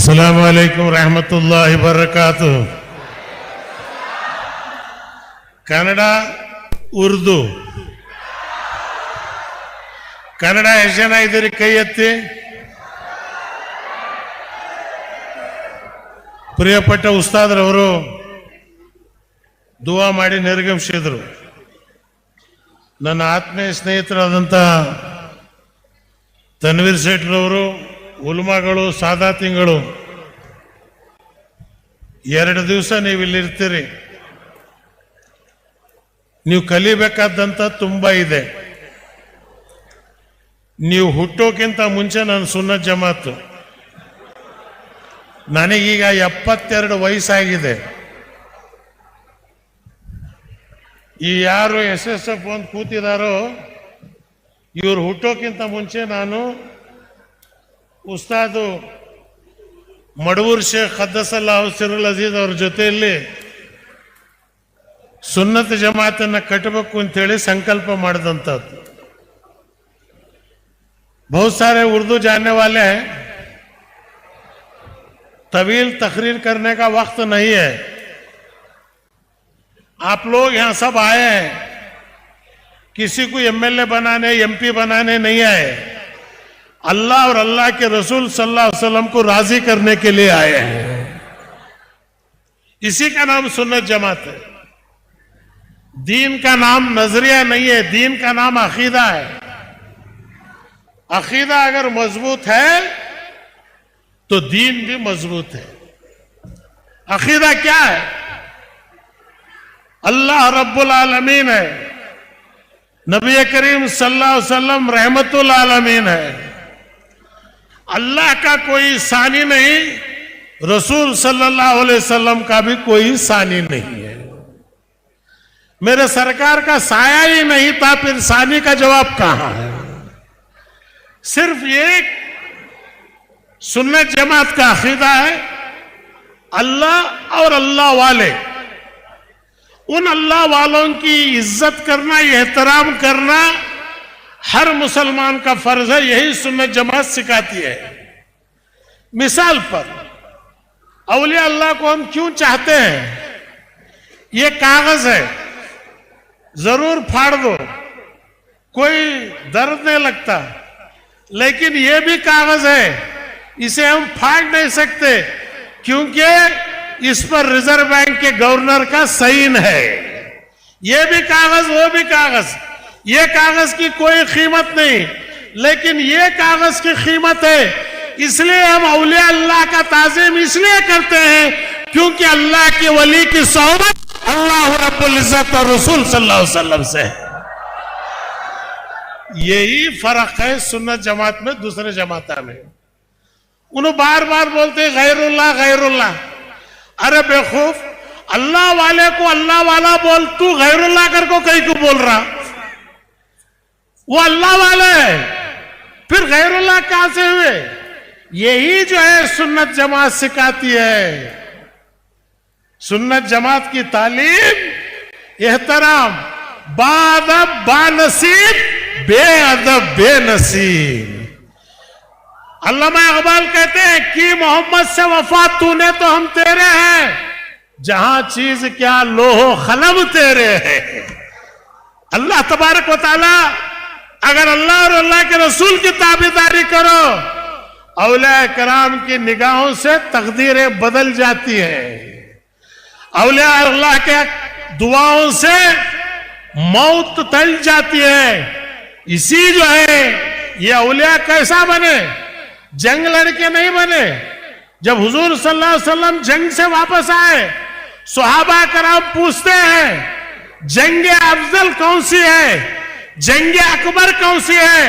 अस्सलाम वालेकुम रहमतुल्लाहि वबरकातु। ಕನ್ನಡ ಉರ್ದು ಕನ್ನಡ ಎಷ್ಟು ಜನ ಇದ್ದೀರಿ ಕೈ ಎತ್ತಿ. ಪ್ರಿಯಪಟ್ಟ ಉಸ್ತಾದ್ರವರು ದುವಾ ಮಾಡಿ ನಿರ್ಗಮಿಸಿದರು. ನನ್ನ ಆತ್ಮೀಯ ಸ್ನೇಹಿತರಾದಂಥ ತನ್ವೀರ್ ಸೇಠ್ರವರು, ಉಲ್ಮಾಗಳು, ಸಾದಾತಿಗಳು, 2 ದಿವಸ ನೀವು ಇಲ್ಲಿರ್ತೀರಿ. ನೀವು ಕಲಿಬೇಕಾದಂಥ ತುಂಬ ಇದೆ. ನೀವು ಹುಟ್ಟೋಕ್ಕಿಂತ ಮುಂಚೆ ನಾನು ಸುನ್ನತ್ ಜಮಾತು, ನನಗೀಗ 72 ವಯಸ್ಸಾಗಿದೆ. ಈ ಯಾರು SSF ಅಂತ ಕೂತಿದಾರೋ ಇವರು ಹುಟ್ಟೋಕ್ಕಿಂತ ಮುಂಚೆ ನಾನು ಉಸ್ತಾದು ಮಡವೂರ್ ಶೇಖ್ ಖದ್ದಸಲ್ಲಾಹು ಸಿರುಲ್ ಅಜೀಜ್ ಅವ್ರ ಜೊತೆಯಲ್ಲಿ ಸುನ್ನತ್ ಜಮಾತನ್ನ ಕಟ್ಟಬೇಕು ಅಂತೇಳಿ ಸಂಕಲ್ಪ ಮಾಡಿದಂಥದ್ದು. बहुत सारे उर्दू जानने वाले हैं, तवील तकरीर करने का वक्त नहीं है. आप लोग यहां सब आए हैं, किसी को MLA बनाने, MP बनाने नहीं आए. अल्लाह और अल्लाह के रसूल सल्लल्लाहु अलैहि वसल्लम को राजी करने के लिए आए हैं. इसी का नाम सुन्नत जमात है. दीन का नाम नजरिया नहीं है, दीन का नाम अकीदा है. अकीदा अगर मजबूत है तो दीन भी मजबूत है. अकीदा क्या है? अल्लाह रब्बुल आलमीन है, नबी करीम सल्लल्लाहु अलैहि वसल्लम रहमतुल आलमीन है. अल्लाह का कोई सानी नहीं, रसूल सल्लल्लाहु अलैहि वसल्लम का भी कोई सानी नहीं है. मेरे सरकार का साया ही नहीं था, फिर सानी का जवाब कहां है? सिर्फ एक सुन्नत जमात का अकीदा है, अल्लाह और अल्लाह वाले, उन अल्लाह वालों की इज्जत करना, एहतराम करना हर मुसलमान का फर्ज है. यही सुन्नत जमात सिखाती है. मिसाल पर औलिया अल्लाह को हम क्यों चाहते हैं? ये कागज है, जरूर फाड़ दो, कोई दर्द नहीं लगता, लेकिन ये भी कागज है, इसे हम फाड़ नहीं सकते क्योंकि इस पर रिजर्व बैंक के गवर्नर का साइन है. ये भी कागज, वो भी कागज. ये कागज की कोई कीमत नहीं, लेकिन ये कागज की कीमत है. इसलिए हम औलिया अल्लाह का ताज़ीम इसलिए करते हैं क्योंकि अल्लाह के वली की सोहबत अल्लाह रब्बुल इज्जत और रसूल सल्लल्लाहु अलैहि वसल्लम से है. यही फर्क है सुन्नत जमात में दूसरे जमाता में. उन्होंने बार बार बोलते गैरुल्लाह गैरुल्लाह. अरे बेवकूफ, अल्लाह वाले को अल्लाह वाला बोल, तू गैरुल्लाह कर को कहीं को बोल रहा? वो अल्लाह वाला है, फिर गैरुल्लाह कहां से हुए? यही जो है सुन्नत जमात सिखाती है. सुन्नत जमात की तालीम एहतराम, बाअदब बानसीब, बेअदब बेनसीब. अल्लामा इकबाल कहते हैं कि मोहम्मद से वफा तूने तो हम तेरे हैं, जहां चीज क्या लोहो खलब तेरे हैं. अल्लाह तबारक व तआला, अगर अल्लाह और अल्लाह के रसूल की ताबेदारी करो, औलिया कराम की निगाहों से तकदीरें बदल जाती हैं. औलिया अल्लाह के दुआओं से मौत टल जाती है. इसी जो है ये औलिया कैसा बने? जंग लड़के नहीं बने. जब हुजूर सल्लल्लाहु अलैहि वसल्लम जंग से वापस आए, सहाबा कराम पूछते हैं जंग अफजल कौन सी है, जंग अकबर कौन सी है?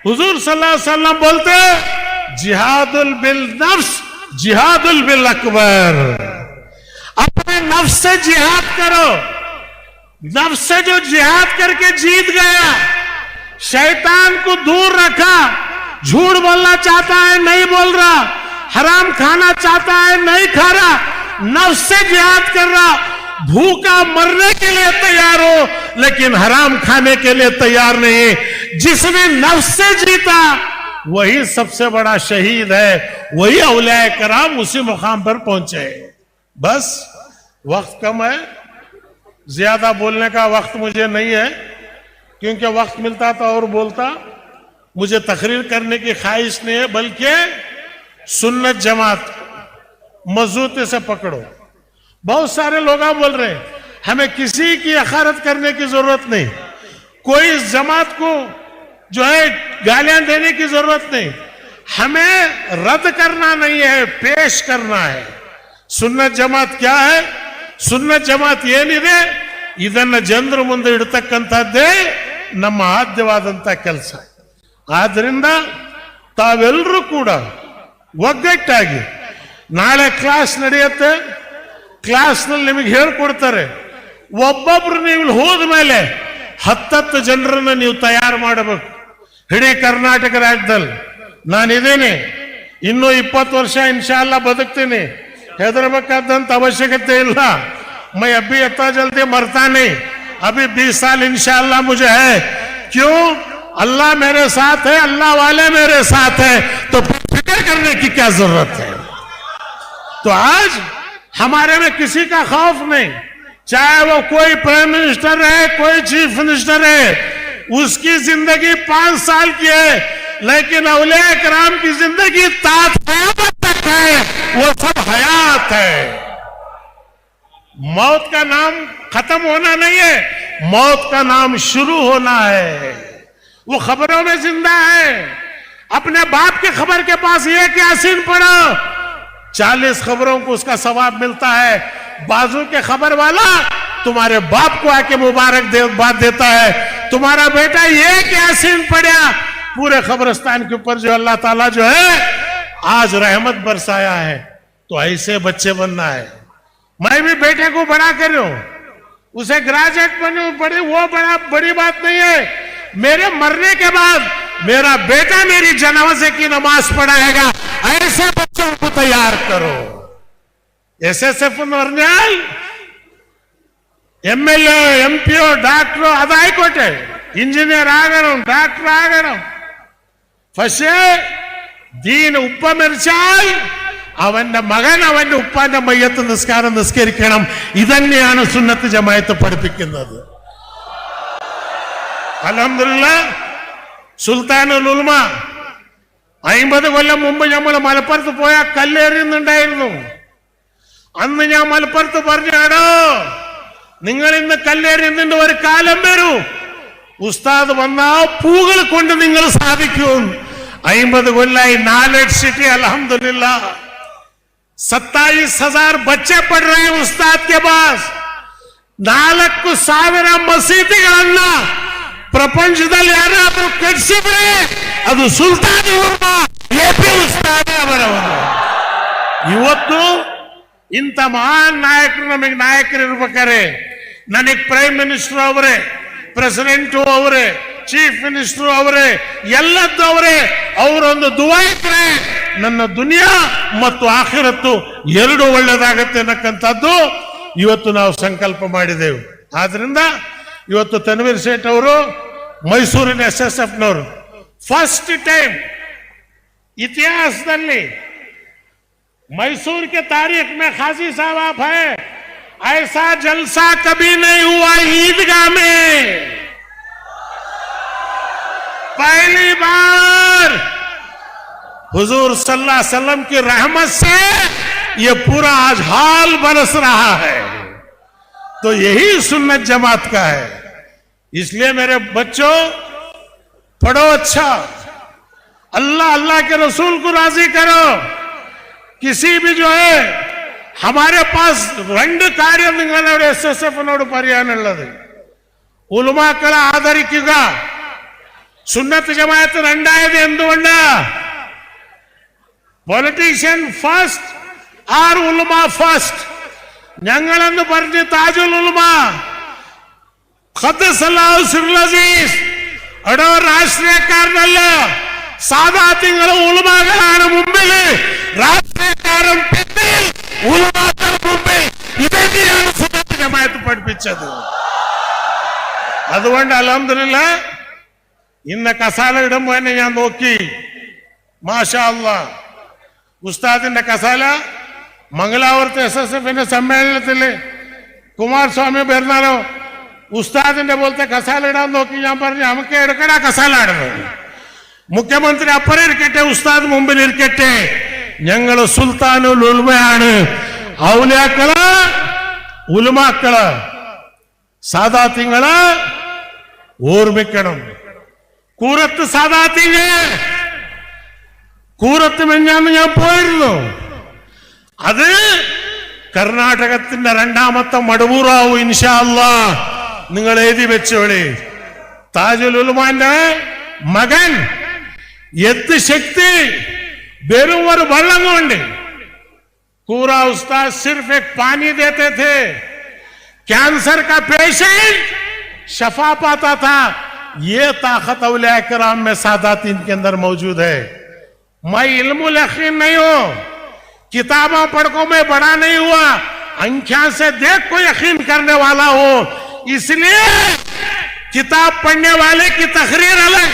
हुजूर सल्लल्लाहु अलैहि वसल्लम बोलते जिहादुल बिल नफ्स जिहादुल बिल अकबर. अपने नफ्स से जिहाद करो. नफ्स से जो जिहाद करके जीत गया, शैतान को दूर रखा, झूठ बोलना चाहता है नहीं बोल रहा, हराम खाना चाहता है नहीं खा रहा, नफ्स से जिहाद कर रहा, भूखा मरने के लिए तैयार हो लेकिन हराम खाने के लिए तैयार नहीं. जिसने नफ्स से जीता वही सबसे बड़ा शहीद है, वही औलिया कराम उसी मुकाम पर पहुंचे। बस वक्त कम है, ज्यादा बोलने का वक्त मुझे नहीं है, क्योंकि वक्त मिलता तो और बोलता। मुझे तकरीर करने की ख्वाहिश नहीं है, बल्कि सुन्नत जमात मजबूती से पकड़ो। बहुत सारे लोग बोल रहे हैं हमें किसी की अखारत करने की जरूरत नहीं, कोई इस जमात को जो है गालियां देने की जरूरत नहीं, हमें रद्द करना नहीं है, पेश करना है। सुन्नत जमात क्या है? ಸುನ್ನತ್ ಜಮಾತ್ ಏನಿದೆ ಇದನ್ನ ಜನರ ಮುಂದೆ ಇಡತಕ್ಕಂಥದ್ದೇ ನಮ್ಮ ಆದ್ಯವಾದಂತ ಕೆಲಸ. ಆದ್ರಿಂದ ತಾವೆಲ್ಲರೂ ಕೂಡ ಒಗ್ಗಟ್ಟಾಗಿ ನಾಳೆ ಕ್ಲಾಸ್ ನಡೆಯುತ್ತೆ, ಕ್ಲಾಸ್ನಲ್ಲಿ ನಿಮಗೆ ಹೇಳ್ಕೊಡ್ತಾರೆ. ಒಬ್ಬೊಬ್ರು ನೀವು ಹೋದ ಮೇಲೆ 10 ಜನರನ್ನ ನೀವು ತಯಾರು ಮಾಡಬೇಕು. ಇಡೀ ಕರ್ನಾಟಕ ರಾಜ್ಯದಲ್ಲಿ ನಾನಿದ್ದೀನಿ, ಇನ್ನೂ 20 ವರ್ಷ ಇನ್ಶಾಅಲ್ಲಾ ಬದುಕ್ತೀನಿ, ಹೆದರಬೇಕಾದಂತ ಅವಶ್यकತೆ ಇಲ್ಲ. मैं अभी इतना जल्दी मरता नहीं, अभी 20 साल इंशाअल्लाह मुझे है। क्यों? अल्लाह मेरे साथ है, अल्लाह वाले मेरे साथ है, तो फिक्र करने की क्या जरूरत है? तो आज हमारे में किसी का खौफ नहीं, चाहे वो कोई प्राइम मिनिस्टर है, कोई चीफ मिनिस्टर है, उसकी जिंदगी 5 साल की है, लेकिन औलिया कराम की जिंदगी क़यामत तक है, वो सब हयात है। मौत का नाम खत्म होना नहीं है, मौत का नाम शुरू होना है। वो खबरों में जिंदा है। अपने बाप के खबर के पास ये क्या यासीन पढ़ो, 40 खबरों को उसका सवाब मिलता है। बाजू के खबर वाला तुम्हारे बाप को आके मुबारक बात देता है, तुम्हारा बेटा ये क्या यासीन पढ़ा, पूरे खबरस्तान के ऊपर जो अल्लाह ताला जो है आज रहमत बरसाया है। तो ऐसे बच्चे बनना है। मैं भी बेटे को बड़ा कर रहा हूं, उसे ग्रेजुएट बनूं, बड़ी बात नहीं है। मेरे मरने के बाद मेरा बेटा मेरी जनाजे की नमाज पढ़ाएगा, ऐसे बच्चों को तैयार करो। SSF MLA MPO डॉक्टर अदायकोटे इंजीनियर आगണം, डॉक्टर आगണം, പക്ഷേ ദീൻ ഉപ്പ മരിച്ചാൽ അവന്റെ മകൻ അവന്റെ ഉപ്പാന്റെ മയ്യത്ത് നിസ്കാരം നിസ്കരിക്കണം. ഇതന്നെയാണ് സുന്നത്ത് ജമാഅത്ത് പഠിപ്പിക്കുന്നത്. അൽഹംദുലില്ലാഹ് സുൽത്താനുൽ ഉലമ 50 കൊല്ലം മുമ്പ് നമ്മൾ മലപ്പുറത്ത് പോയ കല്ലേറിയുന്നുണ്ടായിരുന്നു. അന്ന് ഞാൻ മലപ്പുറത്ത് പറഞ്ഞാടോ, നിങ്ങൾ ഇന്ന് കല്ലേറിയുന്നുണ്ട്, ഒരു കാലം വരും ഉസ്താദ് വന്നാ പൂകൾ കൊണ്ട് നിങ്ങൾ സാധിക്കും. 50 കൊല്ലായി നാലെഡ് सिटी अल्हम्दुलिल्लाह 27,000 बच्चे पढ़ रहे हैं उस्ताद के पास. 4,000 ಮಸೀದಿಗಳನ್ನ ಪ್ರಪಂಚದಲ್ಲಿ ಯಾರಾದರೂ ಕಟ್ಟಿಸಿದ್ರೆ ಅದು ಸುಲ್ತಾನ್ ಉಲಮಾ ಎಪಿ ಉಸ್ತಾದ್ ಅವರವರು. ಇವತ್ತು ಇಂಥ ಮಹಾನ್ ನಾಯಕರು ನಮಗೆ ನಾಯಕರಿರ್ಬೇಕಾರೆ ನನಗೆ ಪ್ರೈಮ್ ಮಿನಿಸ್ಟರ್ ಅವರೇ, ಪ್ರೆಸಿಡೆಂಟು ಅವರೇ, ಚೀಫ್ ಮಿನಿಸ್ಟರ್ ಅವರೇ, ಎಲ್ಲದ್ದು ಅವರೇ. ಅವರೊಂದು ದುವಾ ಇದ್ರೆ ನನ್ನ ದುನಿಯಾ ಮತ್ತು ಆಖಿರತ್ತು ಎರಡು ಒಳ್ಳೆದಾಗತ್ತೆ ಅನ್ನಕ್ಕಂಥದ್ದು ಇವತ್ತು ನಾವು ಸಂಕಲ್ಪ ಮಾಡಿದೆವು. ಆದ್ರಿಂದ ಇವತ್ತು ತನ್ವೀರ್ ಸೇಠ್ ಅವರು ಮೈಸೂರಿನ SSFನವರು ಫಸ್ಟ್ ಟೈಮ್ ಇತಿಹಾಸದಲ್ಲಿ मैसूर के तारीख में खासी साहब आप है, ऐसा जलसा कभी नहीं हुआ ईदगाह में। पहली बार हुजूर सल्लल्लाहु अलैहि वसल्लम की रहमत से ये पूरा आज हाल बरस रहा है। तो यही सुन्नत जमात का है। इसलिए मेरे बच्चों पढ़ो अच्छा, अल्लाह अल्लाह के रसूल को राजी करो. किसी भी जो है हमारे पास രണ്ട് കാര്യം നിങ്ങളുടെ SSFനോട് പറയാനുള്ളത്, ഉലമാക്കളെ ആദരിക്കുക. സുന്നത്ത് ജമാഅത്ത് രണ്ടായത് എന്തുകൊണ്ട്? പൊളിറ്റീഷ്യൻ ഫസ്റ്റ് ആർ ഉലമ ഫസ്റ്റ്. ഞങ്ങളെന്ന് പറഞ്ഞ് താജുൽ ഉലമ ഖദ്ദസല്ലാഹു സിർറുൽ അസീസ് എടോ രാഷ്ട്രീയക്കാരനല്ല, സാദാത്യങ്ങളും ഉലമാകളാണ് മുമ്പിൽ, രാഷ്ട്രീയക്കാരൻ പിന്നിൽ, ഉലമാക്കൾ മുമ്പിൽ. ഇതെങ്ങനെയാണ് സുന്നത്ത് ജമാഅത്ത് പഠിപ്പിച്ചത്? അതുകൊണ്ട് അൽഹംദുലില്ലാഹ് ഇന്ന് കസാല ഇടുമ്പോൾ തന്നെ ഞാൻ നോക്കി മാഷാ അല്ലാ. ഉസ്താദിന്റെ കസാല മംഗലാപുരത്തെ SSFന്റെ സമ്മേളനത്തിൽ കുമാരസ്വാമി പെരുന്നാളോ ഉസ്താദിന്റെ പോലത്തെ കസാല ഇടാൻ നോക്കി. ഞാൻ പറഞ്ഞു നമുക്ക് എടുക്കടാ കസാല ഇടുന്നത്. മുഖ്യമന്ത്രി അപ്പുറം ഇരിക്കട്ടെ, ഉസ്താദ് മുമ്പിൽ ഇരിക്കട്ടെ. ഞങ്ങള് സുൽത്താനുൽ ഉലമയാണ്. ഔലിയാക്കള്, ഉലമാക്കള്, സാദാത്യങ്ങള് ഓർമ്മിക്കണം. കൂരത്ത് സാദാത്യങ്ങൾ, കൂരത്ത് മെഞ്ഞാന്ന് ഞാൻ പോയിരുന്നു. അത് കർണാടകത്തിന്റെ രണ്ടാമത്തെ മടവൂറാവും ഇൻഷാ അല്ലാഹ്. നിങ്ങൾ എഴുതി വെച്ചോളി. താജുൽ ഉലമാന്റെ മകൻ എന്ത് ശക്തി, വെറും ഒരു വെള്ളം കൊണ്ട് पूरा उस्ताद सिर्फ एक पानी देते थे, कैंसर का पेशेंट शफा पाता था. ये ताकत औलिया किराम में सादातीन के अंदर मौजूद है. मैं इल्मुल यकीन नहीं हूं, किताबों पढ़कर मैं बड़ा नहीं हुआ, अंख्या से देख को यकीन करने वाला हूं. इसलिए किताब पढ़ने वाले की तकरीर अलग,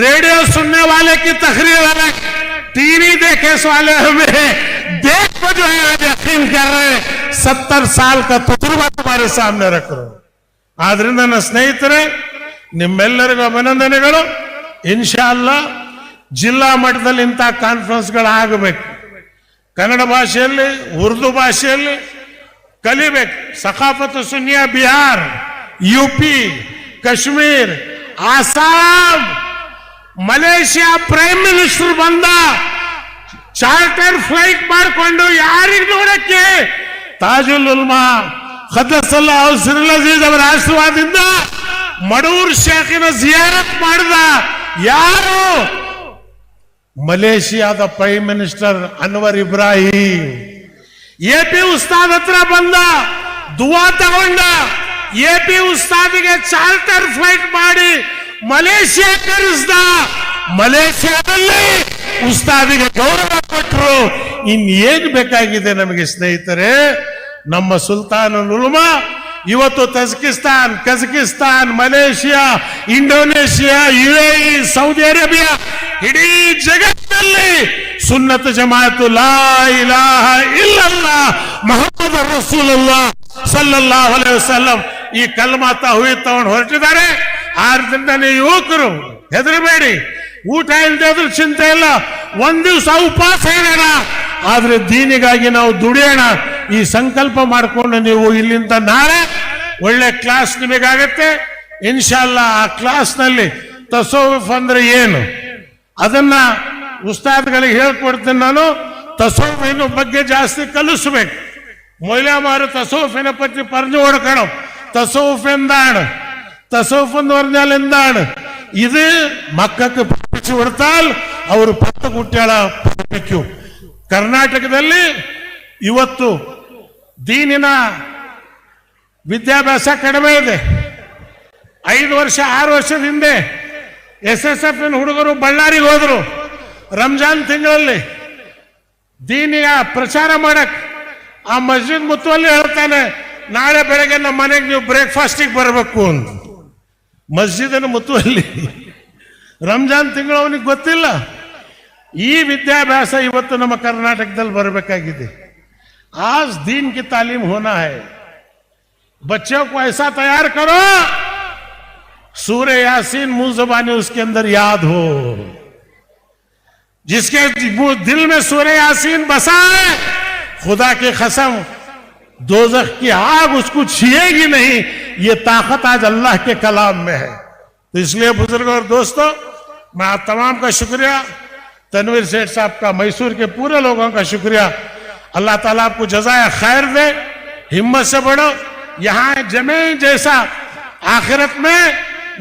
रेडियो सुनने वाले की तकरीर अलग, टीवी देखे वाले हमें देख को जो है यकीन कर रहे. 70 साल का तजुर्बा तुम्हारे सामने रख रहे. ಆದ್ರಿಂದ ನನ್ನ ಸ್ನೇಹಿತರೆ, ನಿಮ್ಮೆಲ್ಲರಿಗೂ ಅಭಿನಂದನೆಗಳು. ಇನ್ಶಾ ಅಲ್ಲಾ ಜಿಲ್ಲಾ ಮಟ್ಟದಲ್ಲಿ ಇಂಥ ಕಾನ್ಫರೆನ್ಸ್ಗಳು ಆಗಬೇಕು. ಕನ್ನಡ ಭಾಷೆಯಲ್ಲಿ, ಉರ್ದು ಭಾಷೆಯಲ್ಲಿ ಕಲಿಬೇಕು. ಸಖಾಫತ್ ಸುನ್ನಿಯಾ Bihar, UP, Kashmir, Assam, Malaysia prime minister ಬಂದ ಚಾರ್ಟರ್ ಫ್ಲೈಟ್ ಮಾಡಿಕೊಂಡು ಯಾರಿಗೆ ನೋಡಕ್ಕೆ ತಾಜುಲ್ ಉಲಮಾ ಖದ್ದಸಲ್ಲಾಹು ಸಿರುಲ್ ಅಜೀಜ್ ಅವರ ಆಶೀರ್ವಾದದಿಂದ ಮಡೂರ್ ಶೇಖಿನ ಜಿಯಾರತ್ ಮಾಡಿದ. ಯಾರು? ಮಲೇಷಿಯಾದ prime minister Anwar Ibrahim. AP ಉಸ್ತಾದ್ ಹತ್ರ ಬಂದ, ದುವಾ ತಗೊಂಡ. ಎಪಿ ಉಸ್ತಾದಿಗೆ ಚಾರ್ಟರ್ ಫ್ಲೈಟ್ ಮಾಡಿ ಮಲೇಷಿಯಾ ಕರೆಸ್ದ. ಮಲೇಷಿಯಾದಲ್ಲಿ ಉಸ್ತಾದಿಗೆ ಗೌರವ ಕೊಟ್ಟರು. ಇನ್ನೇನು ಬೇಕಾಗಿದೆ ನಮಗೆ ಸ್ನೇಹಿತರೆ? ನಮ್ಮ ಸುಲ್ತಾನುಲ್ ಉಲಮಾ ಇವತ್ತು Tajikistan, Kazakhstan, Malaysia, Indonesia, UAE, Saudi Arabia, ಇಡೀ ಜಗತ್ತಿನಲ್ಲಿ ಸುನ್ನತ್ ಜಮಾಅತ್ ಲಾ ಇಲಾಹ ಇಲ್ಲಲ್ಲಾಹ್ ಮುಹಮ್ಮದ್ ರಸೂಲುಲ್ಲಾಹ್ ಸಲ್ಲಲ್ಲಾಹು ಅಲೈಹಿ ವಸಲ್ಲಂ ಈ ಕಲ್ಮಾ ತೌಹೀದ್ ತಗೊಂಡು ಹೊರಟಿದ್ದಾರೆ. ಆದ್ರಿಂದ ನೀವು ಯುವಕರು ಹೆದರಬೇಡಿ. ಊಟ ಇಲ್ಲದೆ ಚಿಂತೆ ಇಲ್ಲ, ಒಂದ್ ದಿವಸ ಉಪವಾಸ ಇರೋಣ, ಆದ್ರೆ ದೀನಿಗಾಗಿ ನಾವು ದುಡಿಯೋಣ. ಈ ಸಂಕಲ್ಪ ಮಾಡಿಕೊಂಡು ನೀವು ಇಲ್ಲಿಂದ ನಾಳೆ ಒಳ್ಳೆ ಕ್ಲಾಸ್ ನಿಮಗಾಗತ್ತೆ ಇನ್ಶಾ ಅಲ್ಲಾ. ಆ ಕ್ಲಾಸ್ನಲ್ಲಿ ತಸವ್ವುಫ್ ಅಂದ್ರೆ ಏನು ಅದನ್ನ ಉಸ್ತಾದ್ಗಳಿಗೆ ಹೇಳ್ಕೊಡ್ತೀನಿ ನಾನು. തസവ്വുഫിനെ ಬಗ್ಗೆ ಜಾಸ್ತಿ കലിസ്ಬೇಕು. മൗലവിമാർ തസവ്വുഫിനെ പറ്റി പറഞ്ഞു കൊടുക്കണം. തസവ്വുഫ് എന്താണ്, തസവ്വുഫ് എന്ന് പറഞ്ഞാൽ എന്താണ്? ഇത് മക്കൾക്ക് പഠിപ്പിച്ചു കൊടുത്താൽ ಅವರು 10 കുട്ടികളെ പഠിപ്പിക്കും. ಕರ್ನಾಟಕದಲ್ಲಿ ಇವತ್ತು ದೀನಿನ ವಿದ್ಯಾಭ್ಯಾಸ ಕಡಿಮೆ ಇದೆ. 5 ವರ್ಷ 6 ವರ್ಷದ ಹಿಂದೆ SSF ಹುಡುಗರು ಬಳ್ಳಾರಿಗೆ ಹೋದ್ರು. ರಂಜಾನ್ ತಿಂಗಳಲ್ಲಿ ದೀನಿಯ ಪ್ರಚಾರ ಮಾಡಕ್ ಆ ಮಸ್ಜಿದ್ ಮುತ್ತುವಲ್ಲಿ ಹೇಳ್ತಾನೆ, ನಾಳೆ ಬೆಳಗ್ಗೆ ನಮ್ಮ ಮನೆಗೆ ನೀವು ಬ್ರೇಕ್ಫಾಸ್ಟಿಗೆ ಬರಬೇಕು ಅಂತ. ಮಸ್ಜಿದಿನ ಮುತ್ತುವಲ್ಲಿ ರಂಜಾನ್ ತಿಂಗಳು ಅವನಿಗೆ ಗೊತ್ತಿಲ್ಲ. ಈ ವಿದ್ಯಾಭ್ಯಾಸ ಇವತ್ತು ನಮ್ಮ ಕರ್ನಾಟಕದಲ್ಲಿ ಬರಬೇಕಾಗಿದೆ. आज दीन की तालीम होना है. बच्चों को ऐसा तैयार करो सूर्य यासीन मुंह ज़बानी उसके अंदर याद हो. जिसके दिल में सूर्य यासीन बसा है, खुदा की कसम दोज़ख की आग उसको छीएगी नहीं. ये ताकत आज अल्लाह के कलाम में है. तो इसलिए बुजुर्गों और दोस्तों, मैं आप तमाम का शुक्रिया, तनवीर सेठ साहब का, मैसूर के पूरे लोगों का शुक्रिया. अल्लाह ताला आपको जज़ाए खैर दे. हिम्मत से बढ़ो. यहाँ जमे जैसा आखिरत में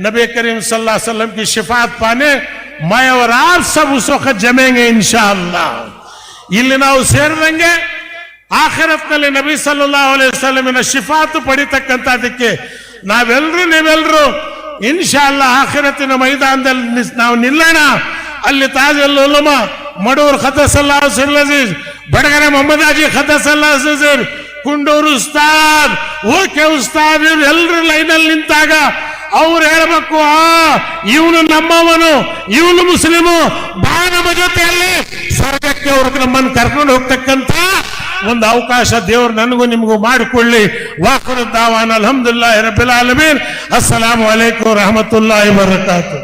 नबी करीम सल्लल्लाहु अलैहि वसल्लम की शिफात पाने मैं और आप सब उस वक्त जमेंगे इंशाअल्लाह. ಇಲ್ಲಿ ನಾವು ಸೇರಿದಂಗೆ ಆಖಿರತ್ನಲ್ಲಿ ನಬಿ ಸಲ್ಲಲ್ಲಾಹು ಅಲೈಹಿ ವಸಲ್ಲಮಿನ ಶಿಫಾತ್ ಪಡಿತಕ್ಕಂಥದಕ್ಕೆ ನಾವೆಲ್ಲರೂ ನೀವೆಲ್ಲರೂ ಇನ್ಶಾಅಲ್ಲಾಹ್ ಆಖಿರತಿನ ಮೈದಾನದಲ್ಲಿ ನಾವು ನಿಲ್ಲೋಣ. ಅಲ್ಲಿ ತಾಜುಲ್ ಉಲಮಾ ಮಡೂರ್ ಖದ್ದಸಲ್ಲಾಹು ಸಿರುಲ್ ಅಜೀಜ್, ಬಡಗರೆ ಮೊಹಮ್ಮದ್ ಹಾಜಿ ಖದ್ದಸಲ್ಲಾಹು ಸಿರುಲ್, ಕುಂಡೂರು ಉಸ್ತಾದ್, ಓಕೆ ಉಸ್ತಾದ್ ಎಲ್ಲರೂ ಲೈನಲ್ಲಿ ನಿಂತಾಗ ಅವ್ರು ಹೇಳ್ಬೇಕು, ಇವನು ನಮ್ಮವನು, ಇವನು ಮುಸ್ಲಿಮು, ಬಾ ನಮ್ಮ ಜೊತೆಯಲ್ಲಿ ಸ್ವರ್ಗಕ್ಕೆ ಅವ್ರಿಗೆ ನಮ್ಮನ್ನು ಕರ್ಕೊಂಡು ಹೋಗ್ತಕ್ಕಂತ ಒಂದು ಅವಕಾಶ ದೇವರು ನನಗೂ ನಿಮಗೂ ಮಾಡಿಕೊಳ್ಳಿ. ವಾಖಿರು ದಾವಾನ ಅಲ್ಹಮ್ದುಲಿಲ್ಲಾಹಿ ರಬ್ಬಿಲ್ ಆಲಮೀನ್. ಅಸ್ಸಲಾಮು ಅಲೈಕುಂ ವರಹಮತುಲ್ಲಾಹಿ ವಬರಕಾತುಹು.